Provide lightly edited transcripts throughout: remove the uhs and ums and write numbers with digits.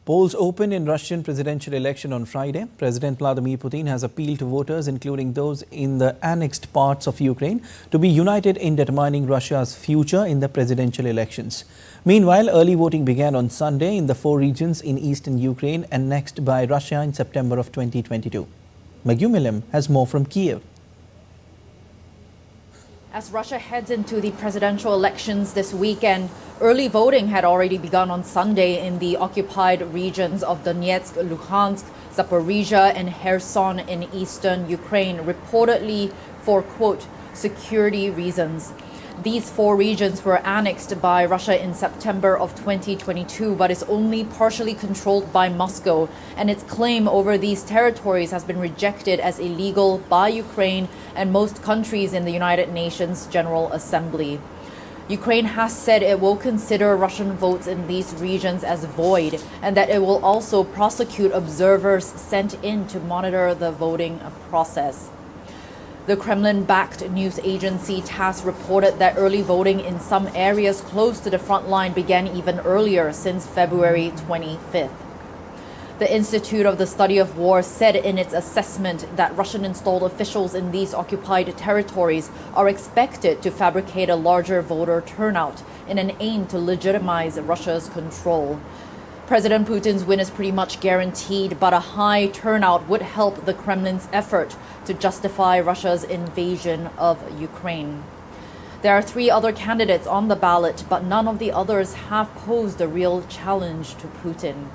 Polls opened in Russian presidential election on Friday. President Vladimir Putin has appealed to voters, including those in the annexed parts of Ukraine, to be united in determining Russia's future in the presidential elections. Meanwhile, early voting began on Sunday in the 4 regions in eastern Ukraine annexed by Russia in September of 2022. Magyumilim has more from Kiev. As Russia heads into the presidential elections this weekend, early voting had already begun on Sunday in the occupied regions of Donetsk, Luhansk, Zaporizhia and Kherson in eastern Ukraine, reportedly for, quote, security reasons. These 4 regions were annexed by Russia in September of 2022, but is only partially controlled by Moscow, and its claim over these territories has been rejected as illegal by Ukraine and most countries in the United Nations General Assembly. Ukraine has said it will consider Russian votes in these regions as void and that it will also prosecute observers sent in to monitor the voting process. The Kremlin-backed news agency TASS reported that early voting in some areas close to the front line began even earlier, since February 25th. The Institute of the Study of War said in its assessment that Russian-installed officials in these occupied territories are expected to fabricate a larger voter turnout in an aim to legitimize Russia's control. President Putin's win is pretty much guaranteed, but a high turnout would help the Kremlin's effort to justify Russia's invasion of Ukraine. There are 3 other candidates on the ballot, but none of the others have posed a real challenge to Putin.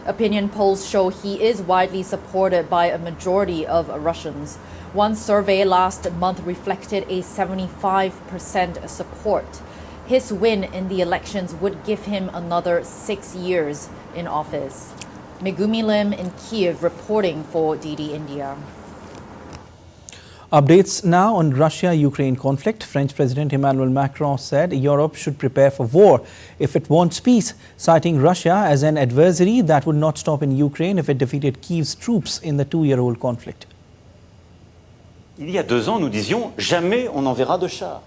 Opinion polls show he is widely supported by a majority of Russians. One survey last month reflected a 75% support. His win in the elections would give him another 6 years in office. Megumi Lim in Kiev reporting for DD India. Updates now on Russia-Ukraine conflict. French President Emmanuel Macron said Europe should prepare for war if it wants peace, citing Russia as an adversary that would not stop in Ukraine if it defeated Kyiv's troops in the 2-year-old conflict. Il y a 2 ans, nous disions jamais on enverra de chars.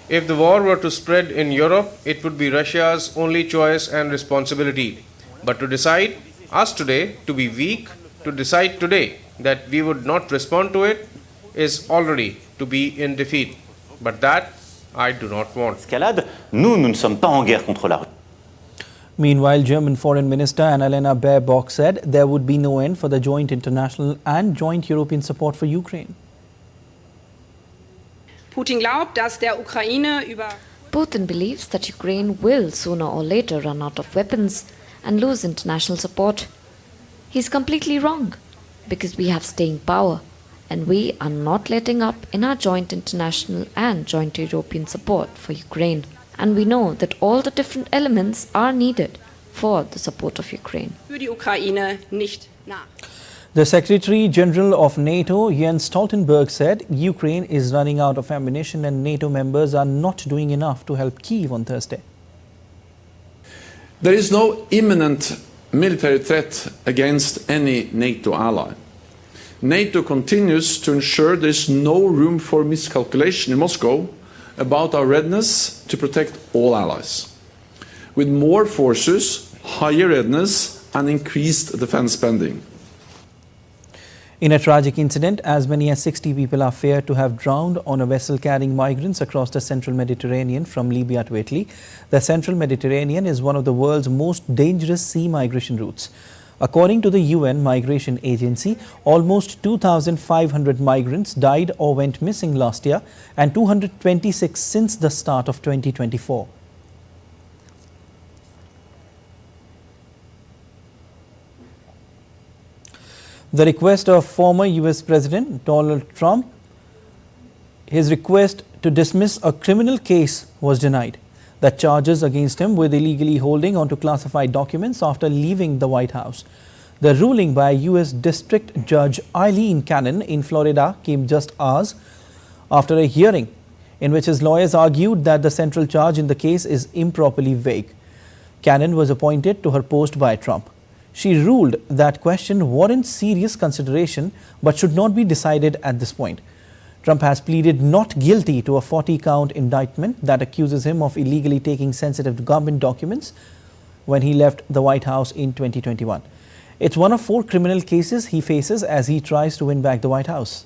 If the war were to spread in Europe, it would be Russia's only choice and responsibility. But to decide us today to be weak, to decide today that we would not respond to it, is already to be in defeat. But that I do not want. Escalade, nous ne sommes pas en guerre contre la Russie. Meanwhile, German Foreign Minister Annalena Baerbock said there would be no end for the joint international and joint European support for Ukraine. Putin believes that Ukraine will sooner or later run out of weapons and lose international support. He's completely wrong, because we have staying power and we are not letting up in our joint international and joint European support for Ukraine. And we know that all the different elements are needed for the support of Ukraine. The Secretary General of NATO, Jens Stoltenberg, said Ukraine is running out of ammunition and NATO members are not doing enough to help Kyiv on Thursday. There is no imminent military threat against any NATO ally. NATO continues to ensure there is no room for miscalculation in Moscow about our readiness to protect all allies. With more forces, higher readiness and increased defense spending. In a tragic incident, as many as 60 people are feared to have drowned on a vessel carrying migrants across the central Mediterranean from Libya to Italy. The central Mediterranean is one of the world's most dangerous sea migration routes. According to the UN Migration Agency, almost 2,500 migrants died or went missing last year and 226 since the start of 2024. The request of former US President Donald Trump, his request to dismiss a criminal case was denied. That charges against him with illegally holding onto classified documents after leaving the White House. The ruling by US District Judge Eileen Cannon in Florida came just hours after a hearing in which his lawyers argued that the central charge in the case is improperly vague. Cannon was appointed to her post by Trump. She ruled that question warrants serious consideration but should not be decided at this point. Trump has pleaded not guilty to a 40-count indictment that accuses him of illegally taking sensitive government documents. when he left the White House in 2021. It's one of 4 criminal cases he faces as he tries to win back the White House.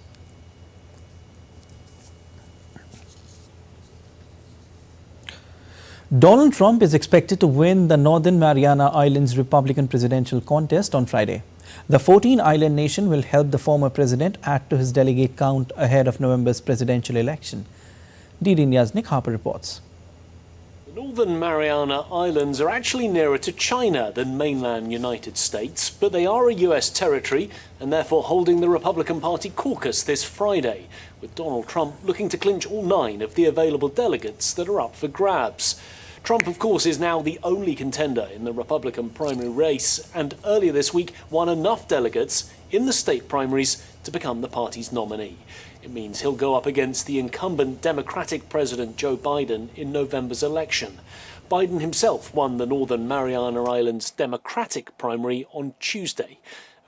Donald Trump is expected to win the Northern Mariana Islands Republican presidential contest on Friday. The 14-island nation will help the former president add to his delegate count ahead of November's presidential election. DD India's Nick Harper reports. The Northern Mariana Islands are actually nearer to China than mainland United States, but they are a US territory and therefore holding the Republican Party caucus this Friday, with Donald Trump looking to clinch all 9 of the available delegates that are up for grabs. Trump, of course, is now the only contender in the Republican primary race, and earlier this week won enough delegates in the state primaries to become the party's nominee. It means he'll go up against the incumbent Democratic President Joe Biden in November's election. Biden himself won the Northern Mariana Islands Democratic primary on Tuesday.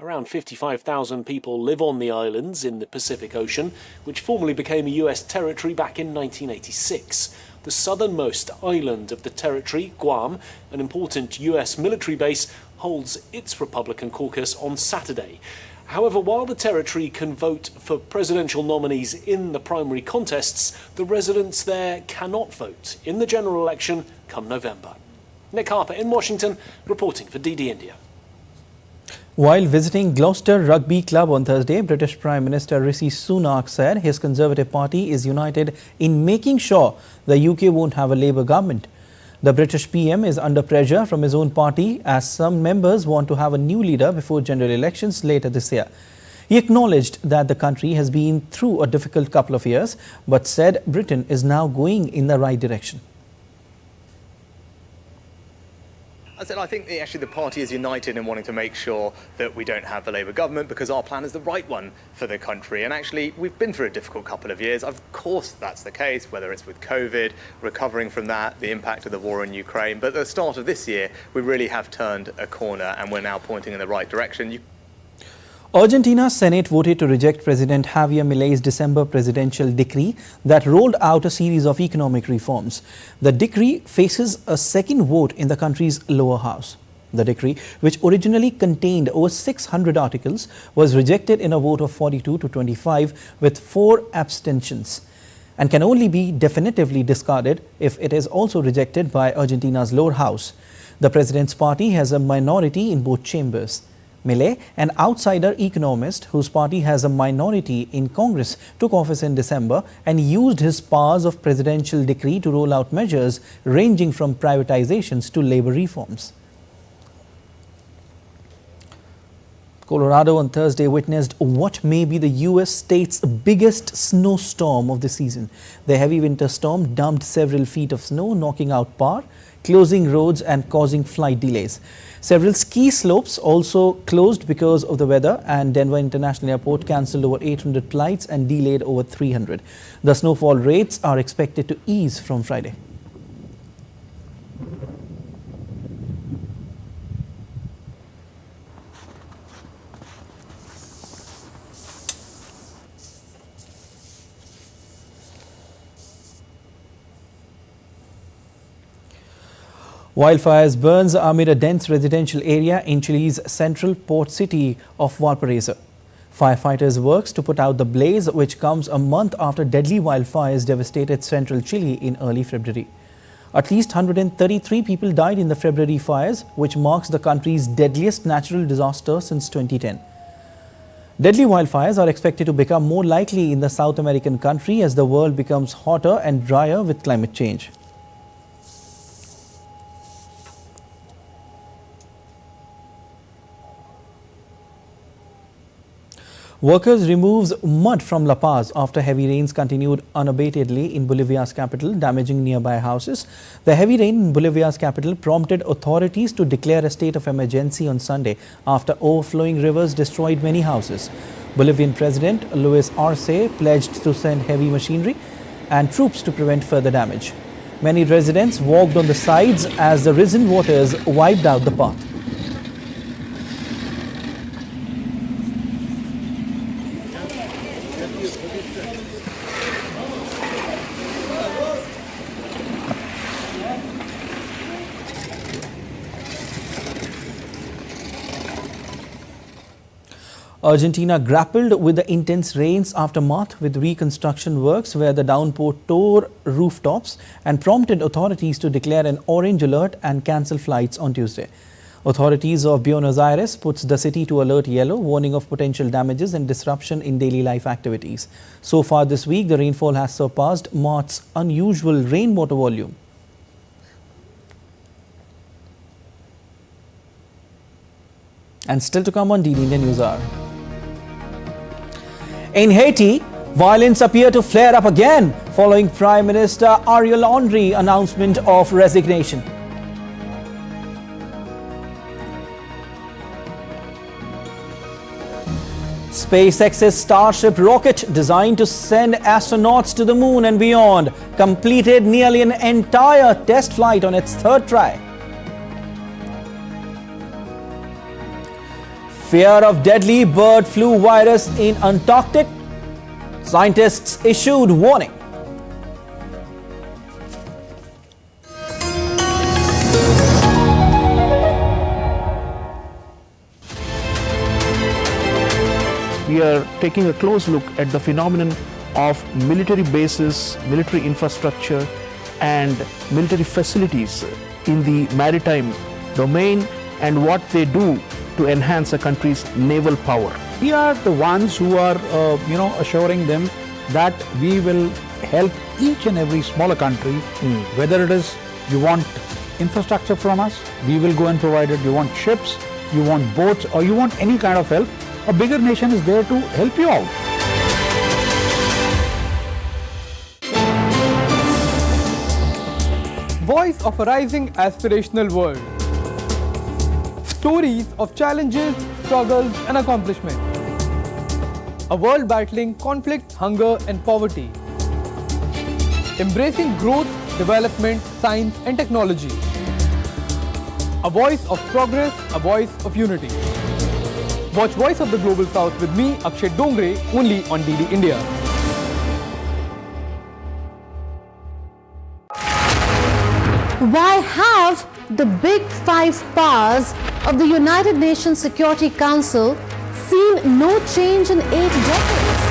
Around 55,000 people live on the islands in the Pacific Ocean, which formerly became a US territory back in 1986. The southernmost island of the territory, Guam, an important US military base, holds its Republican caucus on Saturday. However, while the territory can vote for presidential nominees in the primary contests, the residents there cannot vote in the general election come November. Nick Harper in Washington, reporting for DD India. While visiting Gloucester Rugby Club on Thursday, British Prime Minister Rishi Sunak said his Conservative Party is united in making sure the UK won't have a Labour government. The British PM is under pressure from his own party as some members want to have a new leader before general elections later this year. He acknowledged that the country has been through a difficult couple of years, but said Britain is now going in the right direction. I think actually the party is united in wanting to make sure that we don't have the Labour government because our plan is the right one for the country. And actually, we've been through a difficult couple of years. Of course, that's the case, whether it's with COVID, recovering from that, the impact of the war in Ukraine. But at the start of this year, we really have turned a corner and we're now pointing in the right direction. Argentina's Senate voted to reject President Javier Milei's December presidential decree that rolled out a series of economic reforms. The decree faces a second vote in the country's lower house. The decree, which originally contained over 600 articles, was rejected in a vote of 42 to 25 with 4 abstentions and can only be definitively discarded if it is also rejected by Argentina's lower house. The president's party has a minority in both chambers. Milei, an outsider economist whose party has a minority in Congress, took office in December and used his powers of presidential decree to roll out measures ranging from privatizations to labor reforms. Colorado on Thursday witnessed what may be the U.S. state's biggest snowstorm of the season. The heavy winter storm dumped several feet of snow, knocking out power, closing roads and causing flight delays. Several ski slopes also closed because of the weather, and Denver International Airport cancelled over 800 flights and delayed over 300. The snowfall rates are expected to ease from Friday. Wildfires burns amid a dense residential area in Chile's central port city of Valparaiso. Firefighters works to put out the blaze, which comes a month after deadly wildfires devastated central Chile in early February. At least 133 people died in the February fires, which marks the country's deadliest natural disaster since 2010. Deadly wildfires are expected to become more likely in the South American country as the world becomes hotter and drier with climate change. Workers removes mud from La Paz after heavy rains continued unabatedly in Bolivia's capital, damaging nearby houses. The heavy rain in Bolivia's capital prompted authorities to declare a state of emergency on Sunday after overflowing rivers destroyed many houses. Bolivian President Luis Arce pledged to send heavy machinery and troops to prevent further damage. Many residents walked on the sides as the risen waters wiped out the path. Argentina grappled with the intense rains aftermath with reconstruction works where the downpour tore rooftops and prompted authorities to declare an orange alert and cancel flights on Tuesday. Authorities of Buenos Aires puts the city to alert yellow, warning of potential damages and disruption in daily life activities. So far this week, the rainfall has surpassed March's unusual rainwater volume. And still to come on DD India News Hour. In Haiti, violence appeared to flare up again following Prime Minister Ariel Henry's announcement of resignation. SpaceX's Starship rocket, designed to send astronauts to the moon and beyond, completed nearly an entire test flight on its third try. Fear of deadly bird flu virus in Antarctic. Scientists issued warning. We are taking a close look at the phenomenon of military bases, military infrastructure, and military facilities in the maritime domain and what they do to enhance a country's naval power. We are the ones who are, assuring them that we will help each and every smaller country, whether it is you want infrastructure from us, we will go and provide it. You want ships, you want boats, or you want any kind of help, a bigger nation is there to help you out. Voice of a rising aspirational world. Stories of challenges, struggles and accomplishment. A world battling conflict, hunger and poverty. Embracing growth, development, science and technology. A voice of progress, a voice of unity. Watch Voice of the Global South with me, Akshay Dongre, only on DD India. Why have the big five powers of the United Nations Security Council seen no change in 8 decades?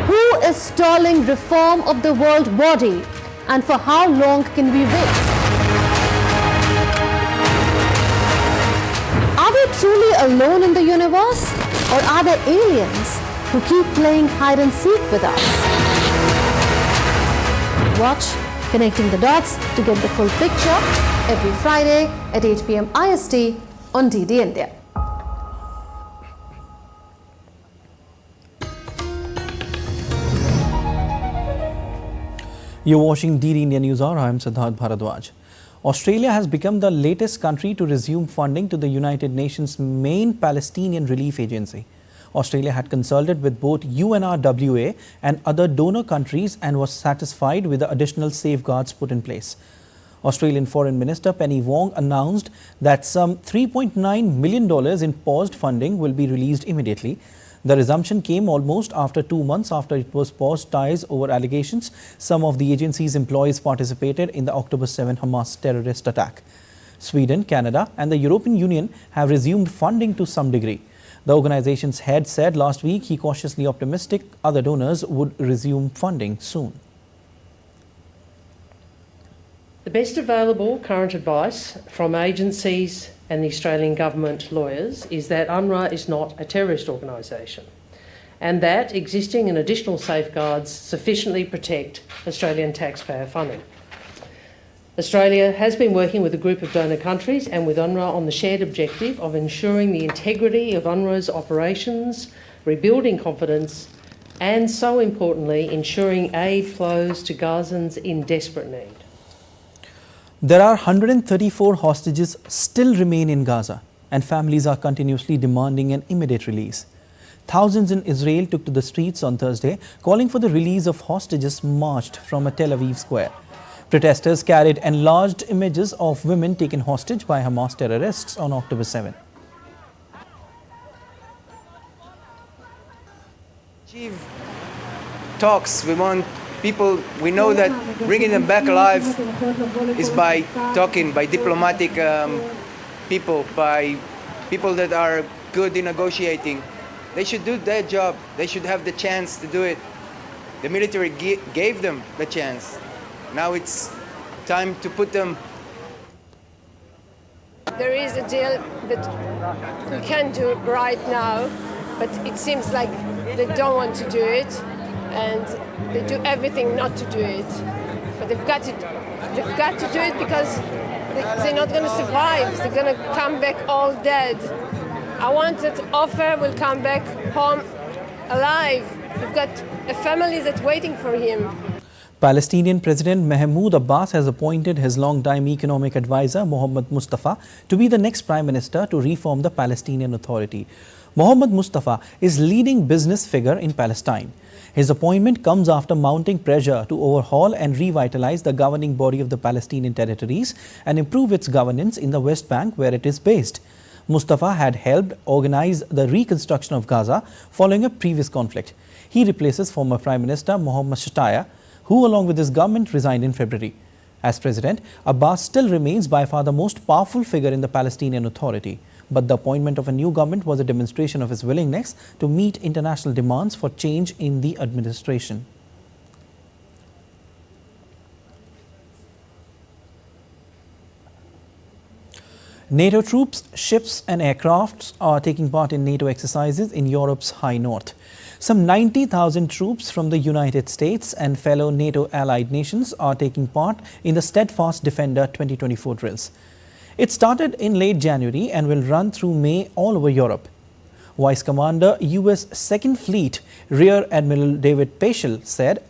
Who is stalling reform of the world body, and for how long can we wait? Are we truly alone in the universe, or are there aliens who keep playing hide and seek with us? Watch Connecting the Dots to get the full picture every Friday at 8 p.m. IST on DD India. You're watching DD India News Hour. I'm Siddharth Bharadwaj. Australia has become the latest country to resume funding to the United Nations' main Palestinian relief agency. Australia had consulted with both UNRWA and other donor countries and was satisfied with the additional safeguards put in place. Australian Foreign Minister Penny Wong announced that some $3.9 million in paused funding will be released immediately. The resumption came almost after 2 months after it was paused ties over allegations some of the agency's employees participated in the October 7 Hamas terrorist attack. Sweden, Canada and the European Union have resumed funding to some degree. The organization's head said last week he cautiously optimistic other donors would resume funding soon. The best available current advice from agencies and the Australian government lawyers is that UNRWA is not a terrorist organisation and that existing and additional safeguards sufficiently protect Australian taxpayer funding. Australia has been working with a group of donor countries and with UNRWA on the shared objective of ensuring the integrity of UNRWA's operations, rebuilding confidence, and so importantly, ensuring aid flows to Gazans in desperate need. There are 134 hostages still remain in Gaza, and families are continuously demanding an immediate release. Thousands in Israel took to the streets on Thursday, calling for the release of hostages marched from a Tel Aviv square. Protesters carried enlarged images of women taken hostage by Hamas terrorists on October 7. Achieve talks. We want people, we know that bringing them back alive is by talking, by diplomatic people, by people that are good in negotiating. They should do their job. They should have the chance to do it. The military gave them the chance. Now it's time to put them. There is a deal that we can do right now, but it seems like they don't want to do it, and they do everything not to do it. But they've got to do it because they're not going to survive. They're going to come back all dead. I want that Ofer will come back home alive. We've got a family that's waiting for him. Palestinian President Mahmoud Abbas has appointed his long-time economic advisor Mohammed Mustafa to be the next Prime Minister to reform the Palestinian Authority. Mohammed Mustafa is leading business figure in Palestine. His appointment comes after mounting pressure to overhaul and revitalize the governing body of the Palestinian territories and improve its governance in the West Bank where it is based. Mustafa had helped organize the reconstruction of Gaza following a previous conflict. He replaces former Prime Minister Mohammed Shataya, who along with his government resigned in February. As president, Abbas still remains by far the most powerful figure in the Palestinian Authority. But the appointment of a new government was a demonstration of his willingness to meet international demands for change in the administration. NATO troops, ships and aircrafts are taking part in NATO exercises in Europe's high north. Some 90,000 troops from the United States and fellow NATO allied nations are taking part in the Steadfast Defender 2024 drills. It started in late January and will run through May all over Europe. Vice Commander U.S. 2nd Fleet Rear Admiral David Paschal said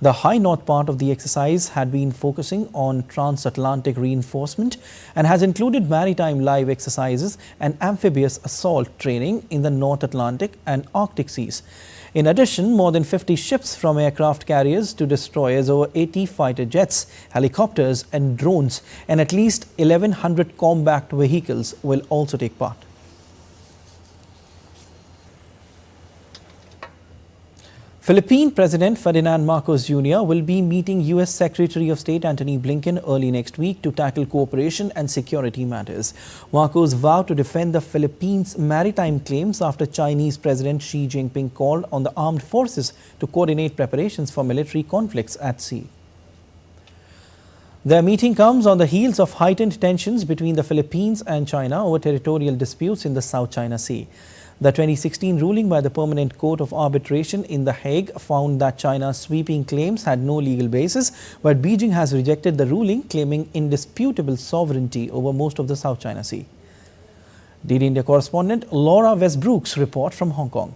the high north part of the exercise had been focusing on transatlantic reinforcement and has included maritime live exercises and amphibious assault training in the North Atlantic and Arctic seas. In addition, more than 50 ships from aircraft carriers to destroyers, over 80 fighter jets, helicopters and drones, and at least 1,100 combat vehicles will also take part. Philippine President Ferdinand Marcos Jr. will be meeting U.S. Secretary of State Antony Blinken early next week to tackle cooperation and security matters. Marcos vowed to defend the Philippines' maritime claims after Chinese President Xi Jinping called on the armed forces to coordinate preparations for military conflicts at sea. Their meeting comes on the heels of heightened tensions between the Philippines and China over territorial disputes in the South China Sea. The 2016 ruling by the Permanent Court of Arbitration in The Hague found that China's sweeping claims had no legal basis, but Beijing has rejected the ruling, claiming indisputable sovereignty over most of the South China Sea. DD India correspondent Laura Westbrook's report from Hong Kong.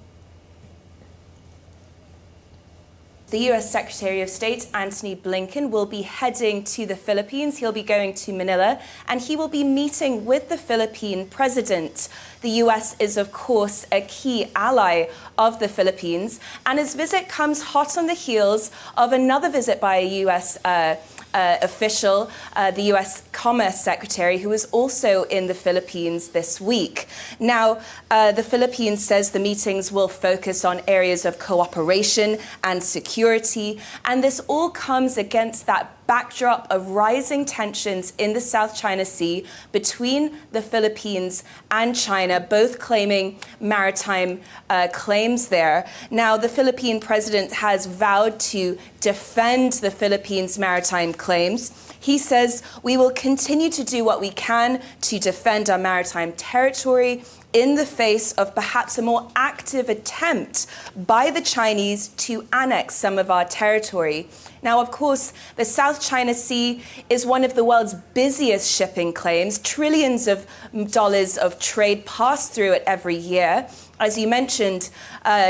The US Secretary of State Antony Blinken will be heading to the Philippines. He'll be going to Manila and he will be meeting with the Philippine president. The US is, of course, a key ally of the Philippines, and his visit comes hot on the heels of another visit by a US official, the US Commerce Secretary, who is also in the Philippines this week. Now, the Philippines says the meetings will focus on areas of cooperation and security, and this all comes against that backdrop of rising tensions in the South China Sea between the Philippines and China, both claiming maritime claims there. Now, the Philippine president has vowed to defend the Philippines' maritime claims. He says, "We will continue to do what we can to defend our maritime territory in the face of perhaps a more active attempt by the Chinese to annex some of our territory." Now, of course, the South China Sea is one of the world's busiest shipping claims. Trillions of dollars of trade pass through it every year. As you mentioned,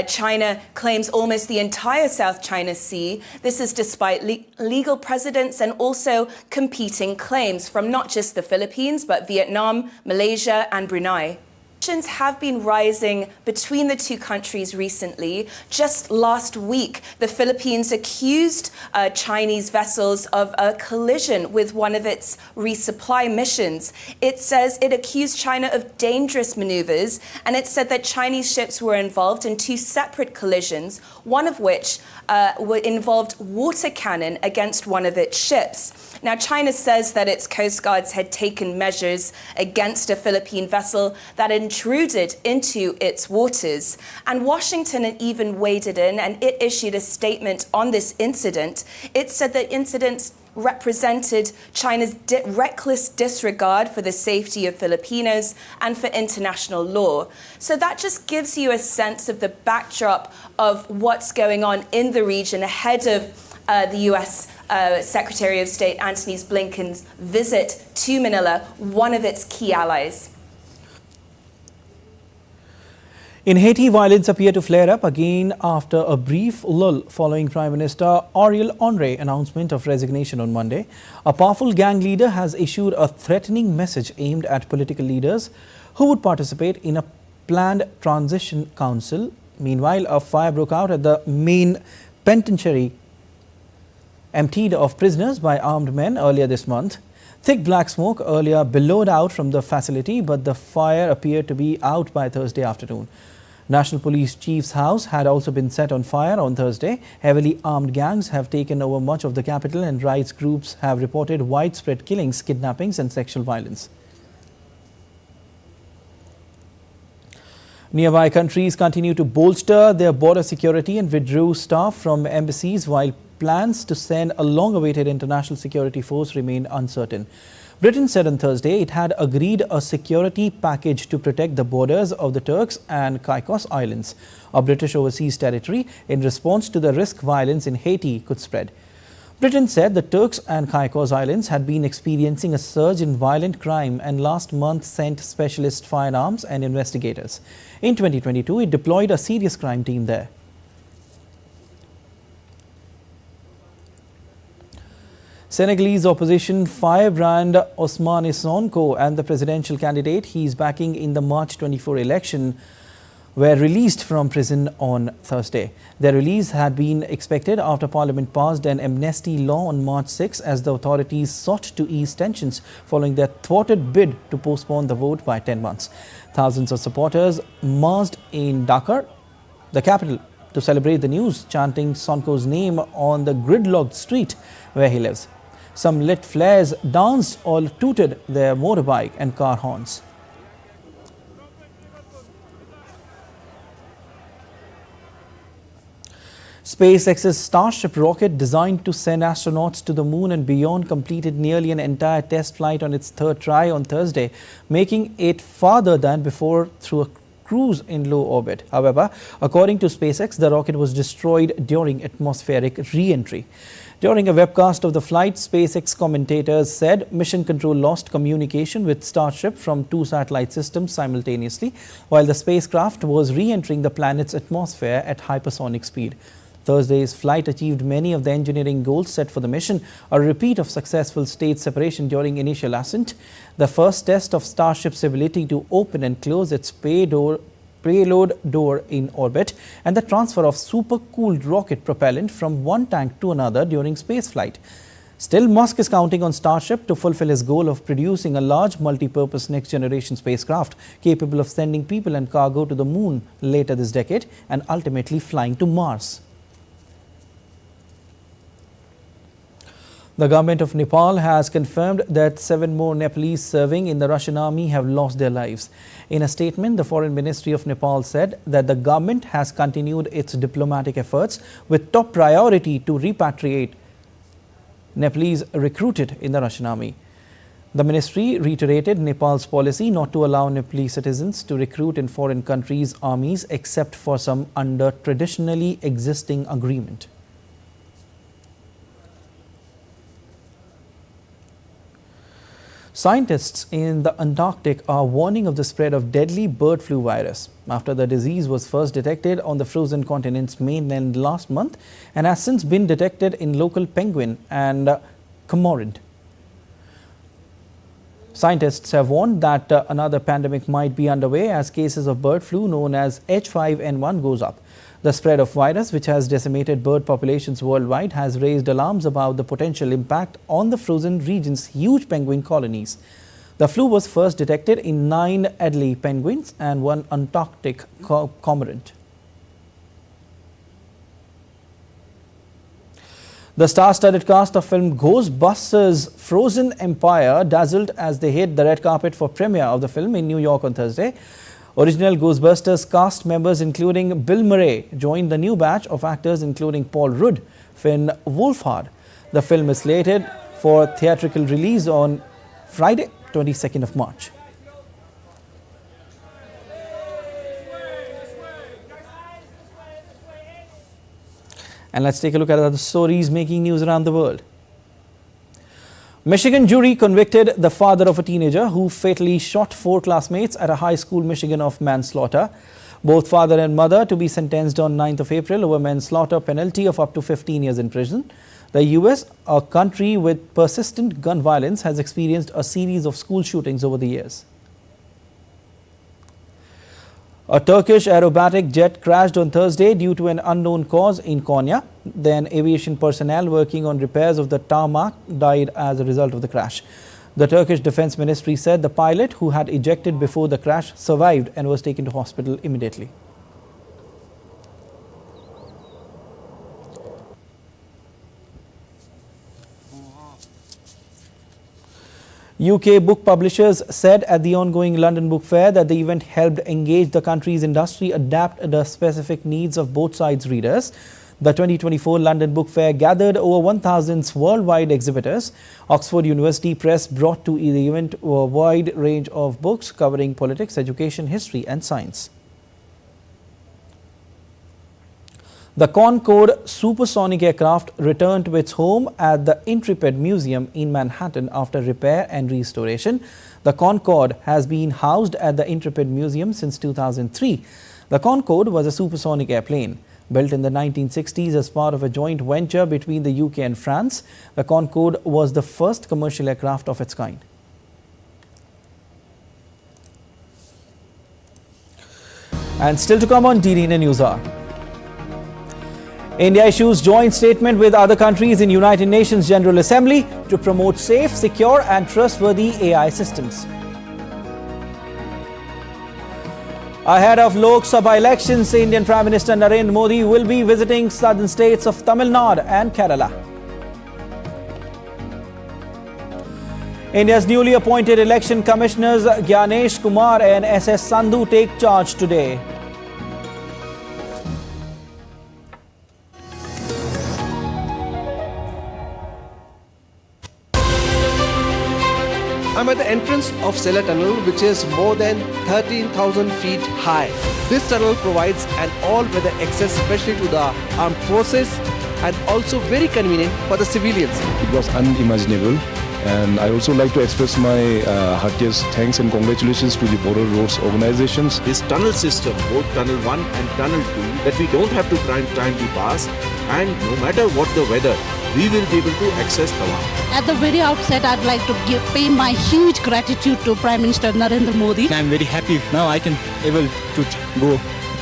China claims almost the entire South China Sea. This is despite legal precedents and also competing claims from not just the Philippines, but Vietnam, Malaysia, and Brunei. Tensions have been rising between the two countries recently. Just last week, the Philippines accused Chinese vessels of a collision with one of its resupply missions. It says it accused China of dangerous maneuvers, and it said that Chinese ships were involved in two separate collisions, one of which involved water cannon against one of its ships. Now, China says that its coast guards had taken measures against a Philippine vessel that intruded into its waters. And Washington even waded in, and it issued a statement on this incident. It said that incidents represented China's reckless disregard for the safety of Filipinos and for international law. So that just gives you a sense of the backdrop of what's going on in the region ahead of the US Secretary of State Antony Blinken's visit to Manila, one of its key allies. In Haiti, violence appeared to flare up again after a brief lull following Prime Minister Ariel Henry's announcement of resignation on Monday. A powerful gang leader has issued a threatening message aimed at political leaders who would participate in a planned transition council. Meanwhile, a fire broke out at the main penitentiary emptied of prisoners by armed men earlier this month. Thick black smoke earlier billowed out from the facility, but the fire appeared to be out by Thursday afternoon. National Police Chief's house had also been set on fire on Thursday. Heavily armed gangs have taken over much of the capital, and rights groups have reported widespread killings, kidnappings and sexual violence. Nearby countries continue to bolster their border security and withdrew staff from embassies, while plans to send a long-awaited international security force remain uncertain. Britain said on Thursday it had agreed a security package to protect the borders of the Turks and Caicos Islands, a British overseas territory, in response to the risk violence in Haiti could spread. Britain said the Turks and Caicos Islands had been experiencing a surge in violent crime and last month sent specialist firearms and investigators. In 2022, it deployed a serious crime team there. Senegalese opposition firebrand Ousmane Sonko and the presidential candidate he is backing in the March 24 election were released from prison on Thursday. Their release had been expected after Parliament passed an amnesty law on March 6 as the authorities sought to ease tensions following their thwarted bid to postpone the vote by 10 months. Thousands of supporters marched in Dakar, the capital, to celebrate the news, chanting Sonko's name on the gridlocked street where he lives. Some lit flares, danced or tooted their motorbike and car horns. SpaceX's Starship rocket, designed to send astronauts to the moon and beyond, completed nearly an entire test flight on its third try on Thursday, making it farther than before through a cruise in low orbit. However, according to SpaceX, the rocket was destroyed during atmospheric re-entry. During a webcast of the flight, SpaceX commentators said Mission Control lost communication with Starship from two satellite systems simultaneously, while the spacecraft was re-entering the planet's atmosphere at hypersonic speed. Thursday's flight achieved many of the engineering goals set for the mission, a repeat of successful stage separation during initial ascent, the first test of Starship's ability to open and close its payload door in orbit, and the transfer of super-cooled rocket propellant from one tank to another during spaceflight. Still, Musk is counting on Starship to fulfill his goal of producing a large multi-purpose next-generation spacecraft capable of sending people and cargo to the moon later this decade and ultimately flying to Mars. The government of Nepal has confirmed that 7 more Nepalese serving in the Russian army have lost their lives. In a statement, the Foreign Ministry of Nepal said that the government has continued its diplomatic efforts with top priority to repatriate Nepalese recruited in the Russian army. The ministry reiterated Nepal's policy not to allow Nepalese citizens to recruit in foreign countries' armies except for some under traditionally existing agreement. Scientists in the Antarctic are warning of the spread of deadly bird flu virus after the disease was first detected on the frozen continent's mainland last month and has since been detected in local penguin and cormorant. Scientists have warned that another pandemic might be underway as cases of bird flu known as H5N1 goes up. The spread of virus, which has decimated bird populations worldwide, has raised alarms about the potential impact on the frozen region's huge penguin colonies. The flu was first detected in 9 Adelie penguins and 1 Antarctic cormorant. The star-studded cast of film Ghostbusters Frozen Empire dazzled as they hit the red carpet for premiere of the film in New York on Thursday. Original Ghostbusters cast members including Bill Murray joined the new batch of actors including Paul Rudd, Finn Wolfhard. The film is slated for theatrical release on Friday, 22nd of March. And let's take a look at other stories making news around the world. Michigan jury convicted the father of a teenager who fatally shot 4 classmates at a high school in Michigan of manslaughter. Both father and mother to be sentenced on 9th of April over manslaughter penalty of up to 15 years in prison. The US, a country with persistent gun violence, has experienced a series of school shootings over the years. A Turkish aerobatic jet crashed on Thursday due to an unknown cause in Konya. Then aviation personnel working on repairs of the tarmac died as a result of the crash. The Turkish Defense Ministry said the pilot, who had ejected before the crash, survived and was taken to hospital immediately. UK book publishers said at the ongoing London Book Fair that the event helped engage the country's industry adapt the specific needs of both sides' readers. The 2024 London Book Fair gathered over 1,000 worldwide exhibitors. Oxford University Press brought to the event a wide range of books covering politics, education, history and science. The Concorde supersonic aircraft returned to its home at the Intrepid Museum in Manhattan after repair and restoration. The Concorde has been housed at the Intrepid Museum since 2003. The Concorde was a supersonic airplane. Built in the 1960s as part of a joint venture between the UK and France, the Concorde was the first commercial aircraft of its kind. And still to come on DD News Hour. India issues joint statement with other countries in United Nations General Assembly to promote safe, secure and trustworthy AI systems. Ahead of Lok Sabha elections, Indian Prime Minister Narendra Modi will be visiting southern states of Tamil Nadu and Kerala. India's newly appointed election commissioners Gyanesh Kumar and SS Sandhu take charge today. I'm at the entrance of Sela Tunnel, which is more than 13,000 feet high. This tunnel provides an all-weather access, especially to the armed forces, and also very convenient for the civilians. It was unimaginable, and I also like to express my heartiest thanks and congratulations to the Border Roads organizations. This tunnel system, both Tunnel 1 and Tunnel 2, that we don't have to time to pass, and no matter what the weather, we will be able to access Tawang. At the very outset, I'd like to pay my huge gratitude to Prime Minister Narendra Modi. I'm very happy now I can able to go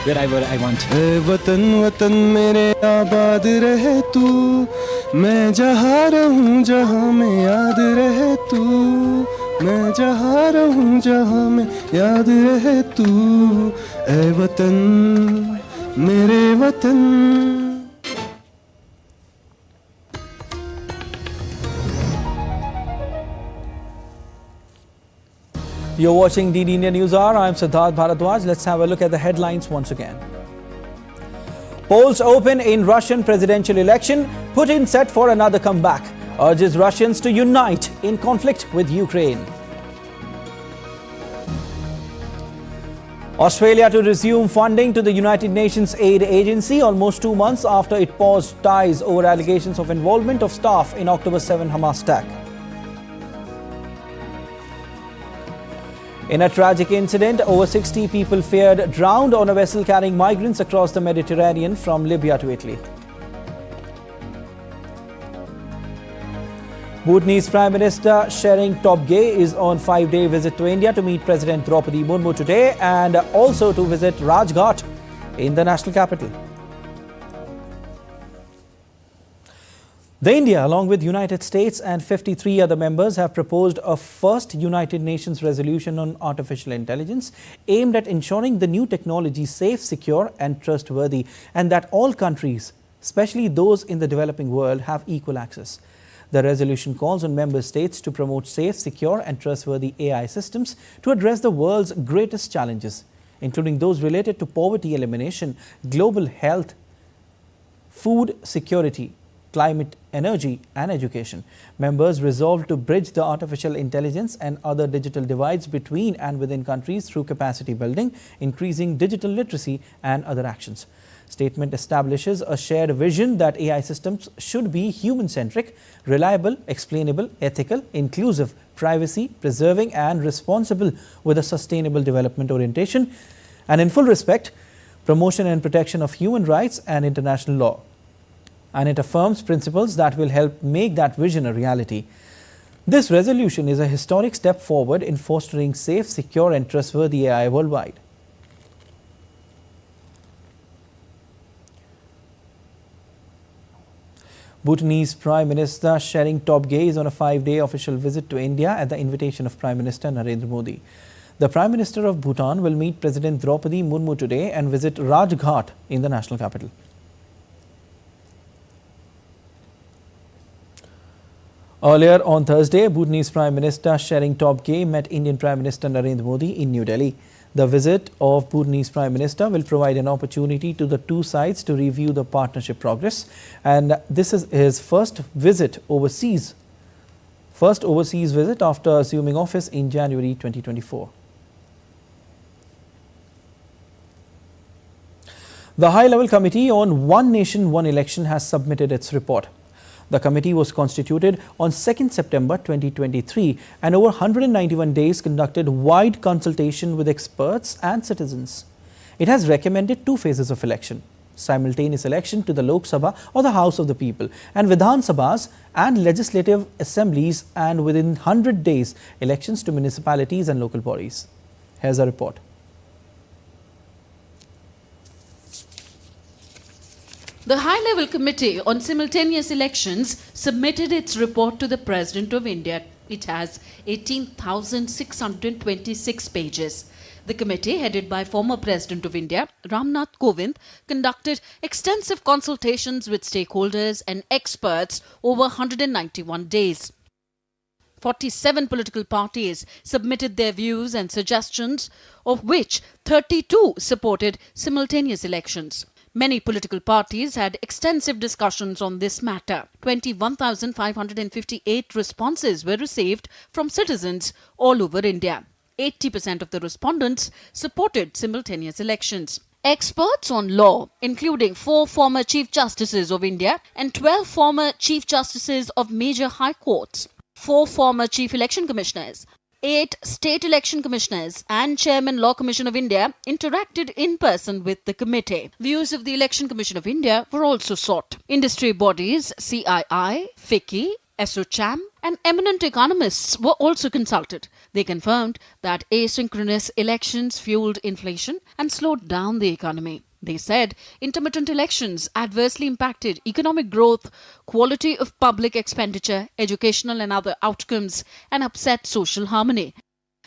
wherever I want. वतन वतन मेरे आबाद रहे तू, मैं जहाँ रहूँ जहाँ में याद रहे तू, मैं जहाँ रहूँ जहाँ में याद रहे तू, ऐ वतन मेरे वतन. You're watching DD India News Hour. I'm Siddharth Bharadwaj. Let's have a look at the headlines once again. Polls open in Russian presidential election. Putin set for another comeback. Urges Russians to unite in conflict with Ukraine. Australia to resume funding to the United Nations Aid Agency almost 2 months after it paused ties over allegations of involvement of staff in October 7 Hamas attack. In a tragic incident, over 60 people feared drowned on a vessel carrying migrants across the Mediterranean from Libya to Italy. Bhutanese Prime Minister Tshering Tobgay is on 5-day visit to India to meet President Draupadi Murmu today and also to visit Rajghat in the national capital. The India, along with United States and 53 other members, have proposed a first United Nations resolution on artificial intelligence aimed at ensuring the new technology safe, secure and trustworthy, and that all countries especially those in the developing world, have equal access. The resolution calls on member states to promote safe, secure and trustworthy AI systems to address the world's greatest challenges, including those related to poverty elimination, global health, food security, climate, energy and education. Members resolved to bridge the artificial intelligence and other digital divides between and within countries through capacity building, increasing digital literacy and other actions. Statement establishes a shared vision that AI systems should be human-centric, reliable, explainable, ethical, inclusive, privacy, preserving and responsible with a sustainable development orientation and in full respect, promotion and protection of human rights and international law. And it affirms principles that will help make that vision a reality. This resolution is a historic step forward in fostering safe, secure and trustworthy AI worldwide. Bhutanese Prime Minister sharing top gaze on a 5-day official visit to India at the invitation of Prime Minister Narendra Modi. The Prime Minister of Bhutan will meet President Draupadi Murmu today and visit Rajghat in the national capital. Earlier on Thursday, Bhutanese Prime Minister Tshering Tobgay met Indian Prime Minister Narendra Modi in New Delhi. The visit of Bhutanese Prime Minister will provide an opportunity to the two sides to review the partnership progress, and this is his first overseas visit after assuming office in January 2024. The High-Level Committee on One Nation, One Election has submitted its report. The committee was constituted on 2nd September 2023 and over 191 days conducted wide consultation with experts and citizens. It has recommended 2 phases of election: simultaneous election to the Lok Sabha or the House of the People and Vidhan Sabhas and legislative assemblies, and within 100 days elections to municipalities and local bodies. Here's a report. The High-Level Committee on Simultaneous Elections submitted its report to the President of India. It has 18,626 pages. The committee, headed by former President of India, Ramnath Kovind, conducted extensive consultations with stakeholders and experts over 191 days. 47 political parties submitted their views and suggestions, of which 32 supported simultaneous elections. Many political parties had extensive discussions on this matter. 21,558 responses were received from citizens all over India. 80% of the respondents supported simultaneous elections. Experts on law, including 4 former Chief Justices of India and 12 former Chief Justices of major high courts, 4 former Chief Election Commissioners, 8 State Election Commissioners and Chairman Law Commission of India interacted in person with the committee. Views of the Election Commission of India were also sought. Industry bodies CII, FICCI, ASSOCHAM and eminent economists were also consulted. They confirmed that asynchronous elections fueled inflation and slowed down the economy. They said intermittent elections adversely impacted economic growth, quality of public expenditure, educational and other outcomes, and upset social harmony.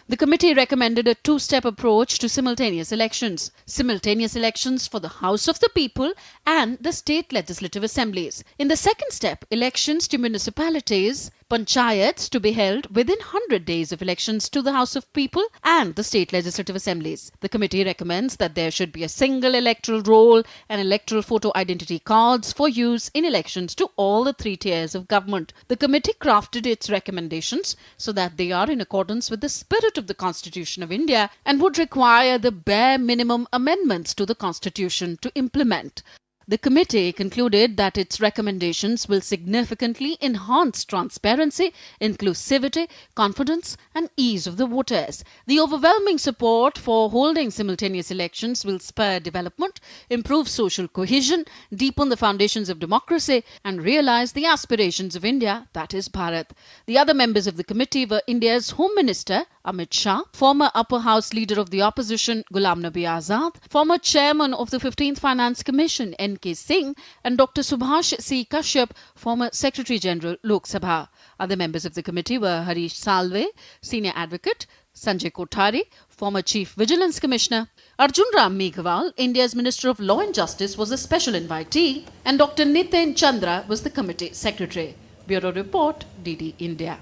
The committee recommended a 2-step approach to simultaneous elections. Simultaneous elections for the House of the People and the state legislative assemblies. In the second step, elections to municipalities, panchayats to be held within 100 days of elections to the House of People and the state legislative assemblies. The committee recommends that there should be a single electoral roll and electoral photo identity cards for use in elections to all the 3 tiers of government. The committee crafted its recommendations so that they are in accordance with the spirit of the Constitution of India and would require the bare minimum amendments to the Constitution to implement. The committee concluded that its recommendations will significantly enhance transparency, inclusivity, confidence and ease of the voters. The overwhelming support for holding simultaneous elections will spur development, improve social cohesion, deepen the foundations of democracy and realize the aspirations of India, that is Bharat. The other members of the committee were India's Home Minister Amit Shah, former Upper House Leader of the Opposition Ghulam Nabi Azad, former Chairman of the 15th Finance Commission N.K. Singh and Dr. Subhash C. Kashyap, former Secretary General Lok Sabha. Other members of the committee were Harish Salve, Senior Advocate, Sanjay Kothari, former Chief Vigilance Commissioner, Arjun Ram Meghwal, India's Minister of Law and Justice, was a special invitee, and Dr. Nitin Chandra was the committee secretary. Bureau Report, DD India.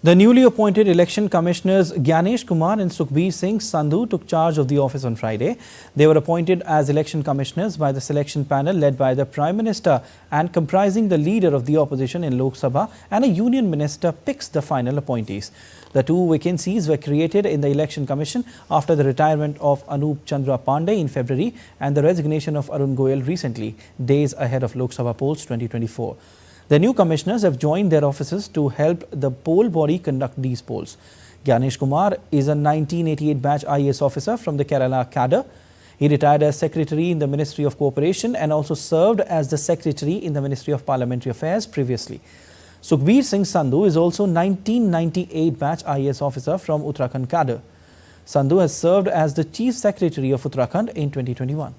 The newly appointed election commissioners Gyanesh Kumar and Sukhbir Singh Sandhu took charge of the office on Friday. They were appointed as election commissioners by the selection panel led by the Prime Minister and comprising the leader of the opposition in Lok Sabha, and a union minister picks the final appointees. The two vacancies were created in the Election Commission after the retirement of Anup Chandra Pandey in February and the resignation of Arun Goyal recently, days ahead of Lok Sabha polls 2024. The new commissioners have joined their offices to help the poll body conduct these polls. Gyanesh Kumar is a 1988 batch IAS officer from the Kerala cadre. He retired as secretary in the Ministry of Cooperation and also served as the secretary in the Ministry of Parliamentary Affairs previously. Sukhbir Singh Sandhu is also 1998 batch IAS officer from Uttarakhand cadre. Sandhu has served as the chief secretary of Uttarakhand in 2021.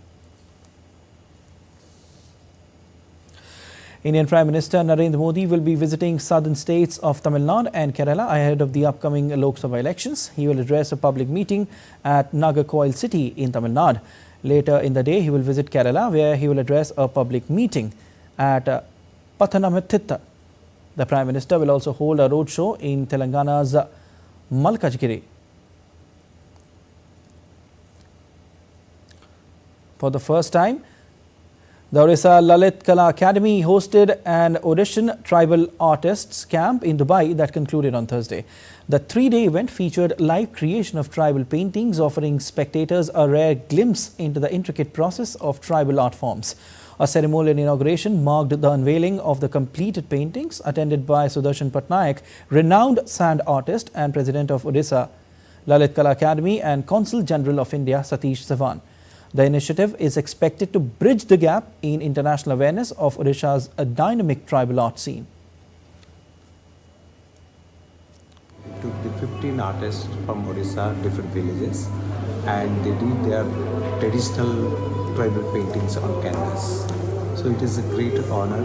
Indian Prime Minister Narendra Modi will be visiting southern states of Tamil Nadu and Kerala ahead of the upcoming Lok Sabha elections. He will address a public meeting at Nagarcoil city in Tamil Nadu. Later in the day, he will visit Kerala, where he will address a public meeting at Pathanamthitta. The Prime Minister will also hold a roadshow in Telangana's Malkajgiri. For the first time, the Odisha Lalit Kala Academy hosted an audition tribal artists camp in Dubai that concluded on Thursday. The three-day event featured live creation of tribal paintings, offering spectators a rare glimpse into the intricate process of tribal art forms. A ceremonial inauguration marked the unveiling of the completed paintings, attended by Sudarshan Patnaik, renowned sand artist and president of Odisha Lalit Kala Academy, and Consul General of India Satish Savan. The initiative is expected to bridge the gap in international awareness of Odisha's dynamic tribal art scene. Took the 15 artists from Odisha, different villages, and they did their traditional tribal paintings on canvas. So it is a great honor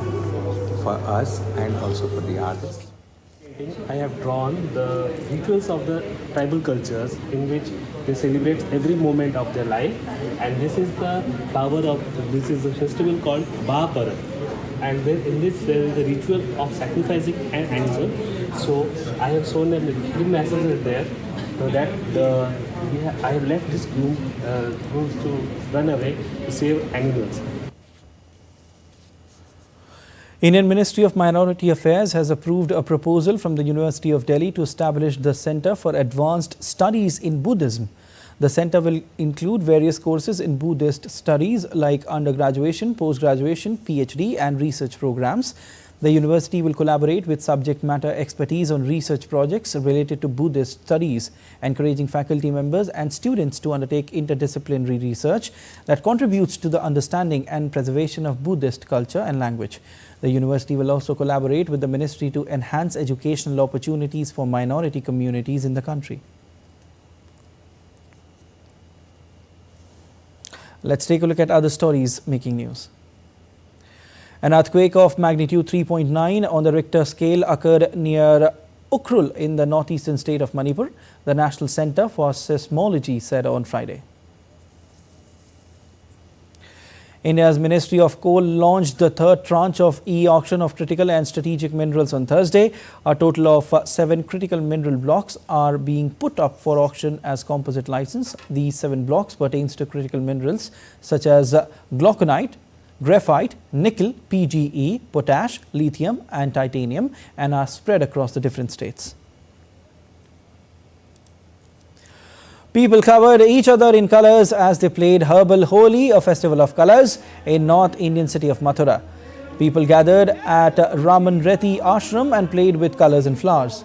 for us and also for the artists. I have drawn the rituals of the tribal cultures in which they celebrate every moment of their life, and this is the power of this is a festival called Ba Parab, and then in this there is the ritual of sacrificing an animal. So I have shown them the three messages there, so that I have left this group to run away to save animals. Indian Ministry of Minority Affairs has approved a proposal from the University of Delhi to establish the Center for Advanced Studies in Buddhism. The center will include various courses in Buddhist studies like undergraduation, post-graduation, PhD and research programs. The university will collaborate with subject matter expertise on research projects related to Buddhist studies, encouraging faculty members and students to undertake interdisciplinary research that contributes to the understanding and preservation of Buddhist culture and language. The university will also collaborate with the ministry to enhance educational opportunities for minority communities in the country. Let's take a look at other stories making news. An earthquake of magnitude 3.9 on the Richter scale occurred near Ukhrul in the northeastern state of Manipur, the National Center for Seismology said on Friday. India's Ministry of Coal launched the third tranche of e-auction of critical and strategic minerals on Thursday. A total of 7 critical mineral blocks are being put up for auction as composite license. These 7 blocks pertains to critical minerals such as glauconite, graphite, nickel, PGE, potash, lithium and titanium, and are spread across the different states. People covered each other in colors as they played Herbal Holi, a festival of colors, in North Indian city of Mathura. People gathered at Raman Reti Ashram and played with colors and flowers.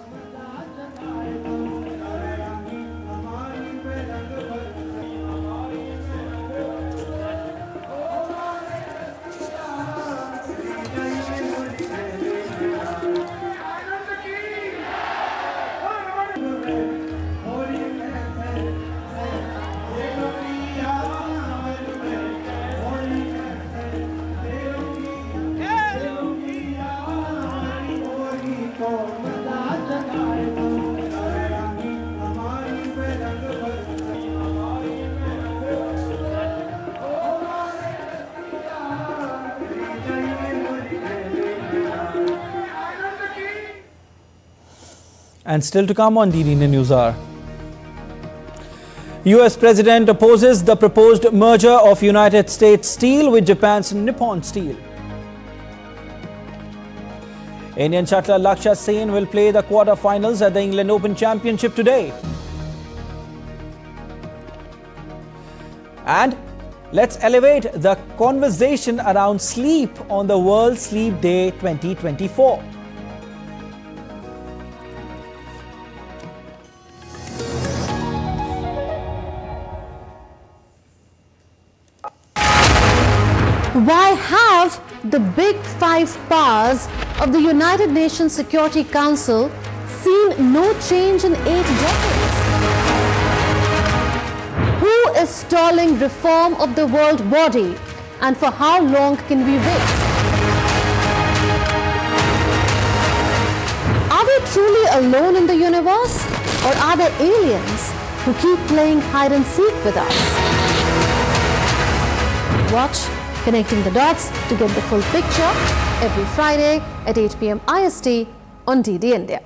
And still to come on DD News Hour. US President opposes the proposed merger of United States Steel with Japan's Nippon Steel. Indian shuttler Lakshya Sen will play the quarter-finals at the England Open Championship today. And let's elevate the conversation around sleep on the World Sleep Day 2024. Why have the big five powers of the United Nations Security Council seen no change in 8 decades? Who is stalling reform of the world body, and for how long can we wait? Are we truly alone in the universe, or are there aliens who keep playing hide and seek with us? Watch Connecting the Dots to get the full picture every Friday at 8 p.m. IST on DD India.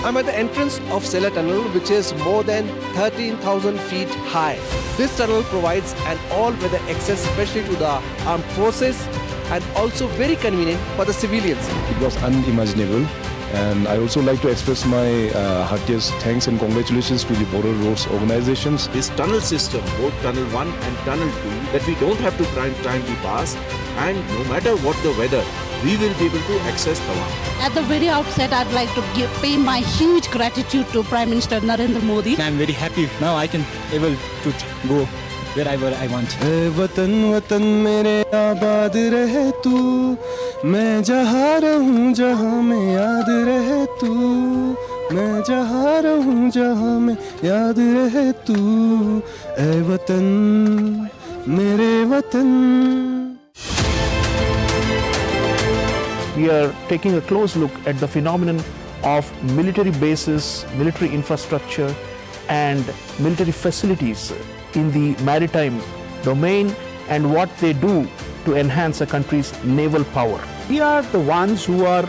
I'm at the entrance of Cellar Tunnel, which is more than 13,000 feet high. This tunnel provides an all-weather access especially to the armed forces and also very convenient for the civilians. It was unimaginable. And I also like to express my heartiest thanks and congratulations to the Border Roads organizations. This tunnel system, both Tunnel 1 and Tunnel 2, that we don't have to primetime pass, and no matter what the weather, we will be able to access Tawa. At the very outset, I'd like to pay my huge gratitude to Prime Minister Narendra Modi. I'm very happy now I can able to go wherever I want. ऐ वतन वतन मेरे आबाद रहे तू, मैं जहाँ रहूँ जहाँ में याद रहे तू, मैं जहाँ रहूँ जहाँ में याद रहे तू, ऐ वतन मेरे वतन. We are taking a close look at the phenomenon of military bases, military infrastructure and military facilities in the maritime domain and what they do to enhance a country's naval power. We are the ones who are,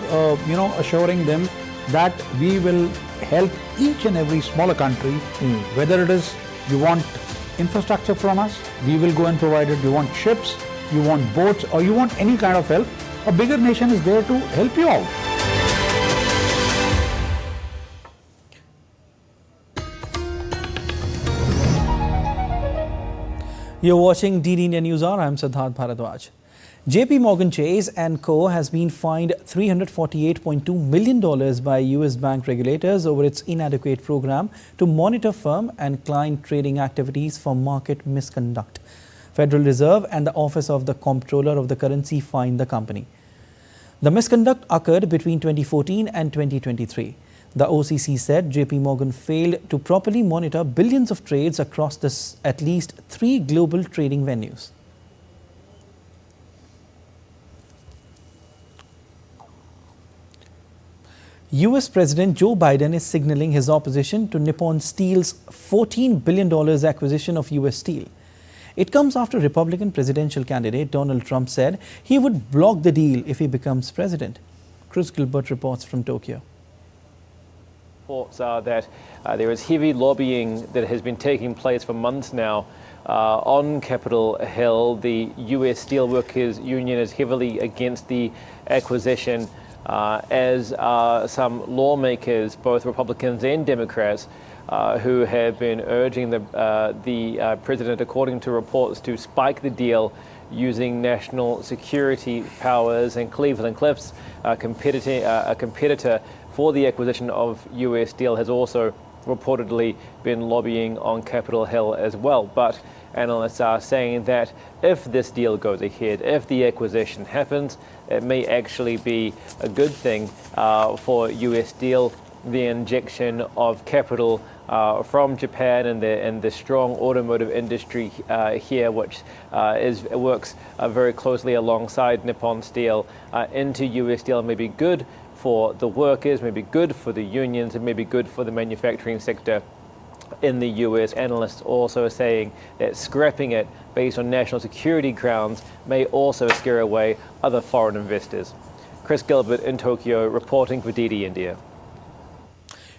assuring them that we will help each and every smaller country, whether it is you want infrastructure from us, we will go and provide it. You want ships, you want boats, or you want any kind of help, a bigger nation is there to help you out. You're watching DD India News Hour. I'm Siddharth Bharadwaj. JP Morgan Chase & Co. has been fined $348.2 million by US bank regulators over its inadequate program to monitor firm and client trading activities for market misconduct. Federal Reserve and the Office of the Comptroller of the Currency fined the company. The misconduct occurred between 2014 and 2023. The OCC said JP Morgan failed to properly monitor billions of trades across at least 3 global trading venues. US President Joe Biden is signaling his opposition to Nippon Steel's $14 billion acquisition of US Steel. It comes after Republican presidential candidate Donald Trump said he would block the deal if he becomes president. Chris Gilbert reports from Tokyo. Reports are that there is heavy lobbying that has been taking place for months now on Capitol Hill. The US Steelworkers Union is heavily against the acquisition, as are some lawmakers, both Republicans and Democrats, who have been urging the president, according to reports, to spike the deal using national security powers. And Cleveland-Cliffs, a competitor for the acquisition of US Steel, has also reportedly been lobbying on Capitol Hill as well. But analysts are saying that if this deal goes ahead, if the acquisition happens, it may actually be a good thing for US Steel. The injection of capital from Japan and the strong automotive industry here, which works very closely alongside Nippon Steel, into US Steel may be good for the workers, may be good for the unions, and may be good for the manufacturing sector in the US. Analysts also are saying that scrapping it based on national security grounds may also scare away other foreign investors. Chris Gilbert in Tokyo reporting for DD India.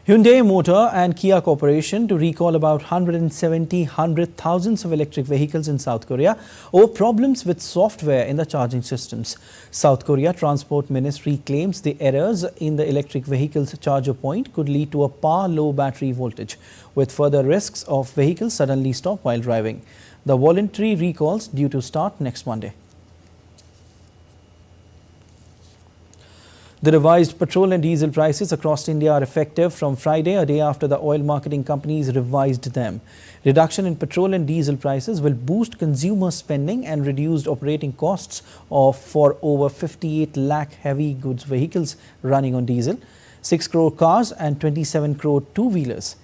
Hyundai Motor and Kia Corporation to recall about 100,000 of electric vehicles in South Korea over problems with software in the charging systems. South Korea Transport Ministry claims the errors in the electric vehicles charger point could lead to a low battery voltage, with further risks of vehicles suddenly stop while driving. The voluntary recalls due to start next Monday. The revised petrol and diesel prices across India are effective from Friday, a day after the oil marketing companies revised them. Reduction in petrol and diesel prices will boost consumer spending and reduced operating costs for over 58 lakh heavy goods vehicles running on diesel, 6 crore cars and 27 crore two-wheelers.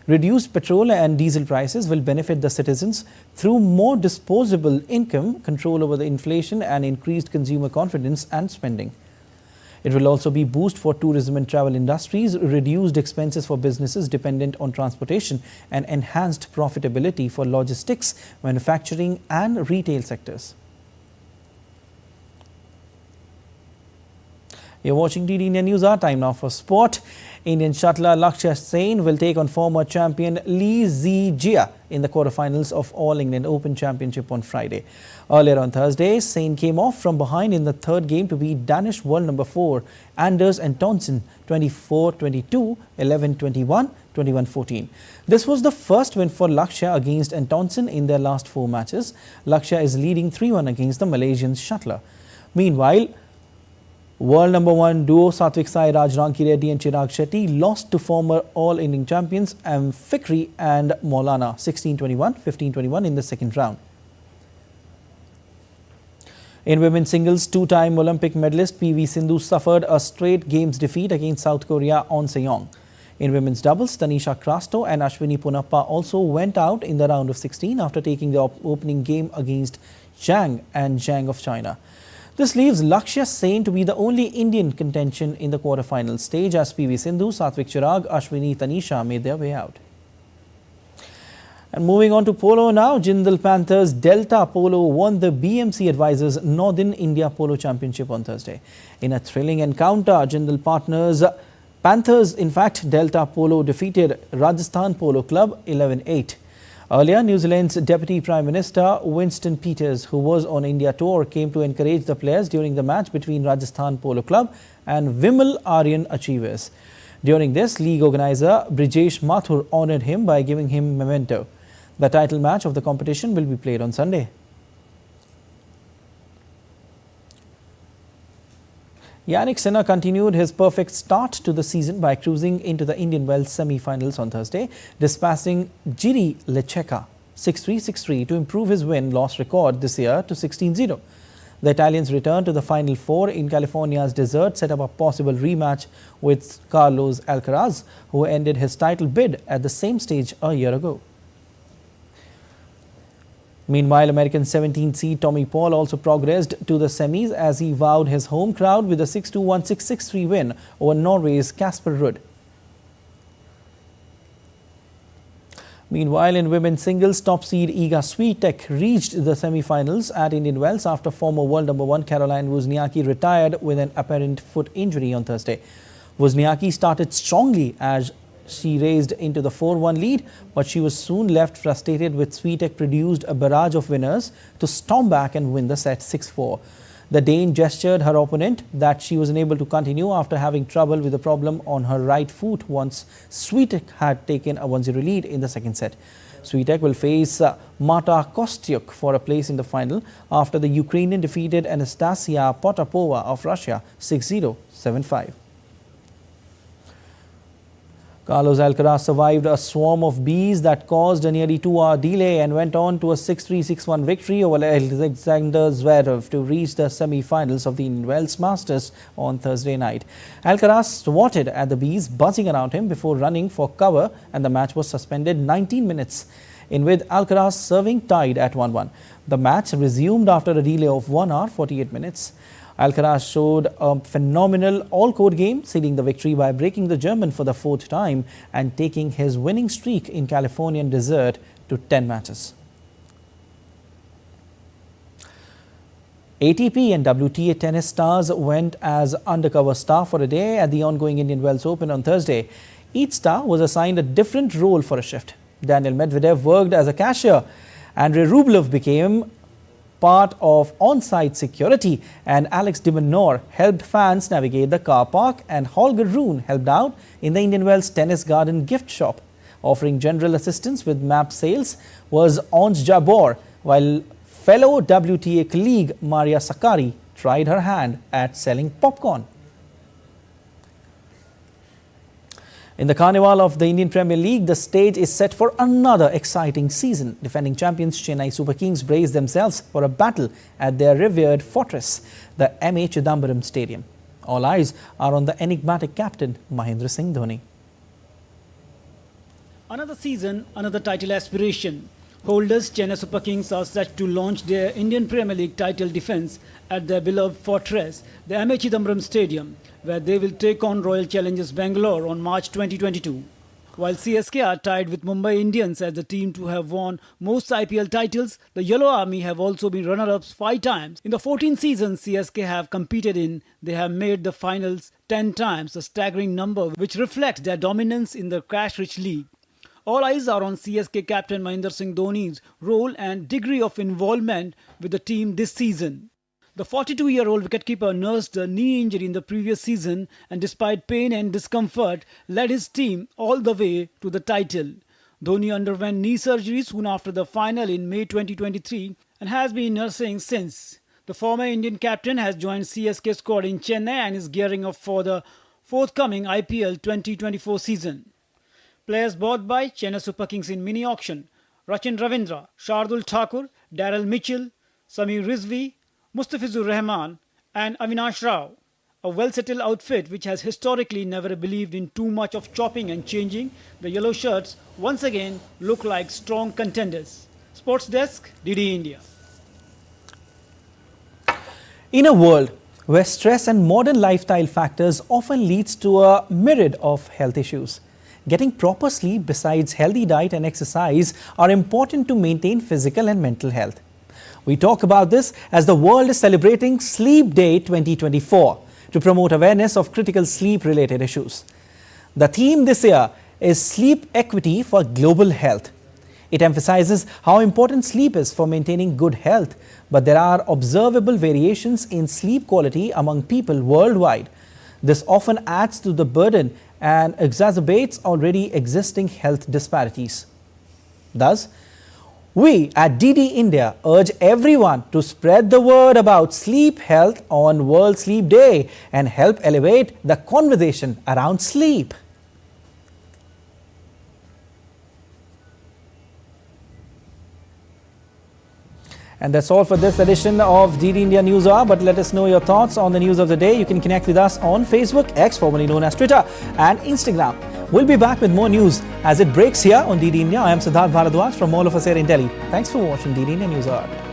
Reduced petrol and diesel prices will benefit the citizens through more disposable income, control over the inflation and increased consumer confidence and spending. It will also be a boost for tourism and travel industries, reduced expenses for businesses dependent on transportation and enhanced profitability for logistics, manufacturing and retail sectors. You're watching DD India News. Our time now for sport. Indian shuttler Lakshya Sen will take on former champion Lee Zijia in the quarterfinals of All England Open Championship on Friday. Earlier on Thursday, Sen came off from behind in the third game to beat Danish world number 4 Anders Antonsen 24-22, 11-21, 21-14. This was the first win for Lakshya against Antonsen in their last 4 matches. Lakshya is leading 3-1 against the Malaysian shuttler. Meanwhile, world number 1 duo Satvik Sairaj, Ranki Reddy and Chirag Shetty lost to former All England champions Fikri and Maulana 16-21, 15-21 in the second round. In women's singles, 2-time Olympic medalist PV Sindhu suffered a straight games defeat against South Korea on Seong. In women's doubles, Tanisha Krasto and Ashwini Ponappa also went out in the round of 16 after taking the opening game against Zhang and Zhang of China. This leaves Lakshya Sen to be the only Indian contention in the quarterfinal stage as PV Sindhu, Satvik Chirag, Ashwini, Tanisha made their way out. And moving on to polo now, Jindal Panthers Delta Polo won the BMC Advisors Northern India Polo Championship on Thursday. In a thrilling encounter, Jindal Panthers, in fact, Delta Polo defeated Rajasthan Polo Club 11-8. Earlier, New Zealand's Deputy Prime Minister Winston Peters, who was on India tour, came to encourage the players during the match between Rajasthan Polo Club and Vimal Aryan Achievers. During this, league organizer Brijesh Mathur honoured him by giving him memento. The title match of the competition will be played on Sunday. Yannick Sinner continued his perfect start to the season by cruising into the Indian Wells semi-finals on Thursday, dispatching Jiri Lecheka 6-3, 6-3 to improve his win-loss record this year to 16-0. The Italians returned to the Final Four in California's desert, set up a possible rematch with Carlos Alcaraz, who ended his title bid at the same stage a year ago. Meanwhile, American 17th seed Tommy Paul also progressed to the semis as he wowed his home crowd with a 6-2, 1-6, 6-3 win over Norway's Kasper Ruud. Meanwhile, in women's singles, top seed Iga Swiatek reached the semi-finals at Indian Wells after former world number 1 Caroline Wozniacki retired with an apparent foot injury on Thursday. Wozniacki started strongly as she raced into the 4-1 lead, but she was soon left frustrated with Swiatek produced a barrage of winners to storm back and win the set 6-4. The Dane gestured her opponent that she was unable to continue after having trouble with a problem on her right foot once Swiatek had taken a 1-0 lead in the second set. Swiatek will face Marta Kostyuk for a place in the final after the Ukrainian defeated Anastasia Potapova of Russia 6-0, 7-5. Carlos Alcaraz survived a swarm of bees that caused a nearly 2-hour delay and went on to a 6-3, 6-1 victory over Alexander Zverev to reach the semi-finals of the Indian Wells Masters on Thursday night. Alcaraz swatted at the bees buzzing around him before running for cover, and the match was suspended 19 minutes in with Alcaraz serving tied at 1-1. The match resumed after a delay of 1 hour 48 minutes. Alcaraz showed a phenomenal all-court game, sealing the victory by breaking the German for the 4th time and taking his winning streak in Californian desert to 10 matches. ATP and WTA tennis stars went as undercover staff for a day at the ongoing Indian Wells Open on Thursday. Each star was assigned a different role for a shift. Daniil Medvedev worked as a cashier, Andrei Rublev became part of on-site security, and Alex de Minaur helped fans navigate the car park, and Holger Rune helped out in the Indian Wells Tennis Garden gift shop. Offering general assistance with map sales was Anj Jabor, while fellow WTA colleague Maria Sakkari tried her hand at selling popcorn. In the carnival of the Indian Premier League, the stage is set for another exciting season. Defending champions Chennai Super Kings brace themselves for a battle at their revered fortress, the M.A. Chidambaram Stadium. All eyes are on the enigmatic captain Mahendra Singh Dhoni. Another season, another title aspiration. Holders Chennai Super Kings are set to launch their Indian Premier League title defence at their beloved fortress, the M.A. Chidambaram Stadium, where they will take on Royal Challengers Bangalore on March 2022. While CSK are tied with Mumbai Indians as the team to have won most IPL titles, the Yellow Army have also been runner-ups 5 times. In the 14 seasons CSK have competed in, they have made the finals 10 times, a staggering number which reflects their dominance in the cash-rich league. All eyes are on CSK captain Mahendra Singh Dhoni's role and degree of involvement with the team this season. The 42-year-old wicketkeeper nursed a knee injury in the previous season and despite pain and discomfort led his team all the way to the title. Dhoni underwent knee surgery soon after the final in May 2023 and has been nursing since. The former Indian captain has joined CSK squad in Chennai and is gearing up for the forthcoming IPL 2024 season. Players bought by Chennai Super Kings in mini auction: Rachin Ravindra, Shardul Thakur, Daryl Mitchell, Samir Rizvi, Mustafizur Rahman and Avinash Rao. A well-settled outfit which has historically never believed in too much of chopping and changing, the yellow shirts once again look like strong contenders. Sports Desk, DD India. In a world where stress and modern lifestyle factors often leads to a myriad of health issues, getting proper sleep besides healthy diet and exercise are important to maintain physical and mental health. We talk about this as the world is celebrating Sleep Day 2024 to promote awareness of critical sleep-related issues. The theme this year is Sleep Equity for Global Health. It emphasizes how important sleep is for maintaining good health, but there are observable variations in sleep quality among people worldwide. This often adds to the burden and exacerbates already existing health disparities. Thus, we at DD India urge everyone to spread the word about sleep health on World Sleep Day and help elevate the conversation around sleep. And that's all for this edition of DD India News Hour. But let us know your thoughts on the news of the day. You can connect with us on Facebook, X formerly known as Twitter, and Instagram. We'll be back with more news as it breaks here on DD India. I am Siddharth Bharadwaj from all of us here in Delhi. Thanks for watching DD India News Hour.